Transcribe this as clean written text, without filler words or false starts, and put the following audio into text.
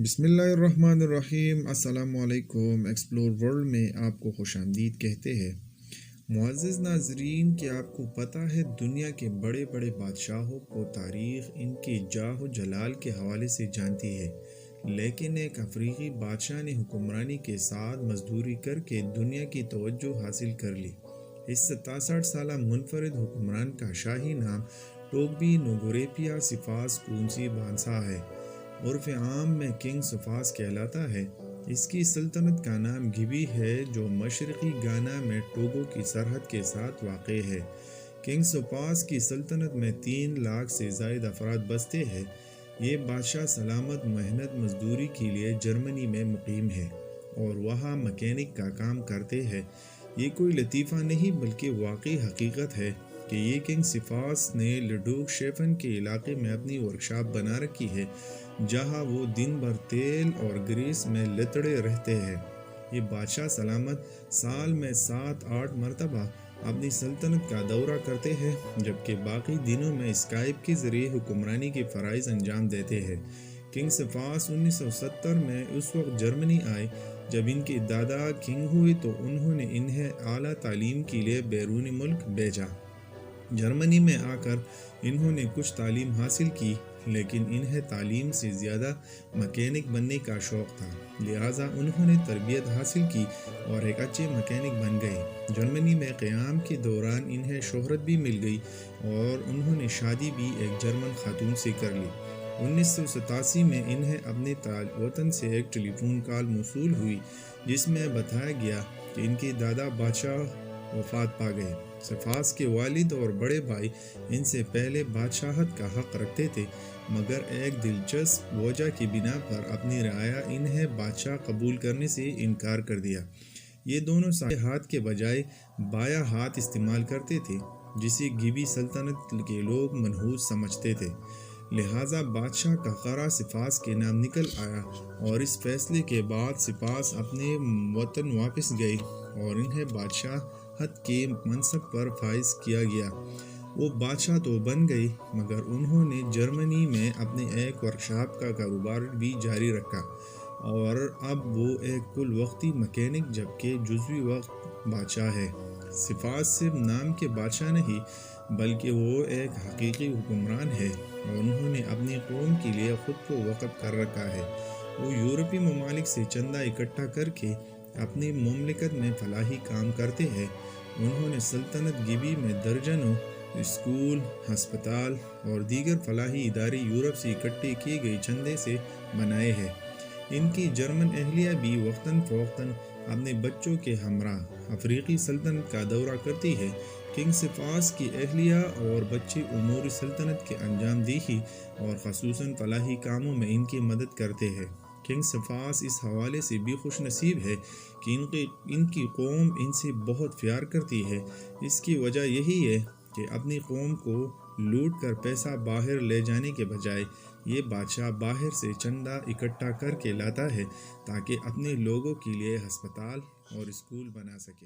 بسم اللہ الرحمن الرحیم۔ السلام علیکم۔ ایکسپلور ورلڈ میں آپ کو خوش آمدید کہتے ہیں۔ معزز ناظرین، کہ آپ کو پتہ ہے دنیا کے بڑے بڑے بادشاہوں کو تاریخ ان کے جاہ و جلال کے حوالے سے جانتی ہے، لیکن ایک افریقی بادشاہ نے حکمرانی کے ساتھ مزدوری کر کے دنیا کی توجہ حاصل کر لی۔ اس 67 سالہ منفرد حکمران کا شاہی نام ٹوگبی نوگوریپیا سفاس کونسی بانسا ہے۔ عرف عام میں کنگ سفاس کہلاتا ہے۔ اس کی سلطنت کا نام گیبی ہے، جو مشرقی گانا میں ٹوگو کی سرحد کے ساتھ واقع ہے۔ کنگ سفاس کی سلطنت میں 3 لاکھ سے زائد افراد بستے ہیں۔ یہ بادشاہ سلامت محنت مزدوری کے لیے جرمنی میں مقیم ہے اور وہاں مکینک کا کام کرتے ہیں۔ یہ کوئی لطیفہ نہیں بلکہ واقعی حقیقت ہے کہ یہ کنگ سفاس نے لڈوک شیفن کے علاقے میں اپنی ورکشاپ بنا رکھی ہے، جہاں وہ دن بھر تیل اور گریس میں لتڑے رہتے ہیں۔ یہ بادشاہ سلامت سال میں 7-8 مرتبہ اپنی سلطنت کا دورہ کرتے ہیں، جبکہ باقی دنوں میں اسکائپ کے ذریعے حکمرانی کے فرائض انجام دیتے ہیں۔ کنگ سفاس 1970 میں اس وقت جرمنی آئے جب ان کے دادا کنگ ہوئے، تو انہوں نے انہیں اعلیٰ تعلیم کے لیے بیرون ملک بھیجا۔ جرمنی میں آ کر انہوں نے کچھ تعلیم حاصل کی، لیکن انہیں تعلیم سے زیادہ مکینک بننے کا شوق تھا، لہٰذا انہوں نے تربیت حاصل کی اور ایک اچھے مکینک بن گئے۔ جرمنی میں قیام کے دوران انہیں شہرت بھی مل گئی اور انہوں نے شادی بھی ایک جرمن خاتون سے کر لی۔ 1987 میں انہیں اپنے وطن سے ایک ٹیلی فون کال موصول ہوئی، جس میں بتایا گیا کہ ان کے دادا بادشاہ وفات پا گئے۔ سفاس کے والد اور بڑے بھائی ان سے پہلے بادشاہت کا حق رکھتے تھے، مگر ایک دلچسپ وجہ کی بنا پر اپنی رعایا انہیں بادشاہ قبول کرنے سے انکار کر دیا۔ یہ دونوں سائے ہاتھ کے بجائے بایاں ہاتھ استعمال کرتے تھے، جسے گیبی سلطنت کے لوگ منحوس سمجھتے تھے، لہٰذا بادشاہ کا قرار سفاس کے نام نکل آیا اور اس فیصلے کے بعد سفاس اپنے وطن واپس گئے اور انہیں بادشاہت کے منصب پر فائز کیا گیا۔ وہ بادشاہ تو بن گئے، مگر انہوں نے جرمنی میں اپنے ایک ورکشاپ کا کاروبار بھی جاری رکھا اور اب وہ ایک کل وقتی مکینک جبکہ جزوی وقت بادشاہ ہے۔ سفاس صرف نام کے بادشاہ نہیں بلکہ وہ ایک حقیقی حکمران ہے اور انہوں نے اپنی قوم کے لیے خود کو وقف کر رکھا ہے۔ وہ یورپی ممالک سے چندہ اکٹھا کر کے اپنی مملکت میں فلاحی کام کرتے ہیں۔ انہوں نے سلطنت گیبی میں درجنوں اسکول، ہسپتال اور دیگر فلاحی ادارے یورپ سے اکٹھے کیے گئے چندے سے بنائے ہیں۔ ان کی جرمن اہلیہ بھی وقتاً فوقتاً اپنے بچوں کے ہمراہ افریقی سلطنت کا دورہ کرتی ہے۔ کنگ سفاس کی اہلیہ اور بچے امور سلطنت کے انجام دہی اور خصوصاً فلاحی کاموں میں ان کی مدد کرتے ہیں۔ کنگ سفاس اس حوالے سے بھی خوش نصیب ہے کہ ان کی قوم ان سے بہت پیار کرتی ہے۔ اس کی وجہ یہی ہے کہ اپنی قوم کو لوٹ کر پیسہ باہر لے جانے کے بجائے یہ بادشاہ باہر سے چندہ اکٹھا کر کے لاتا ہے تاکہ اپنے لوگوں کے لیے ہسپتال اور اسکول بنا سکے۔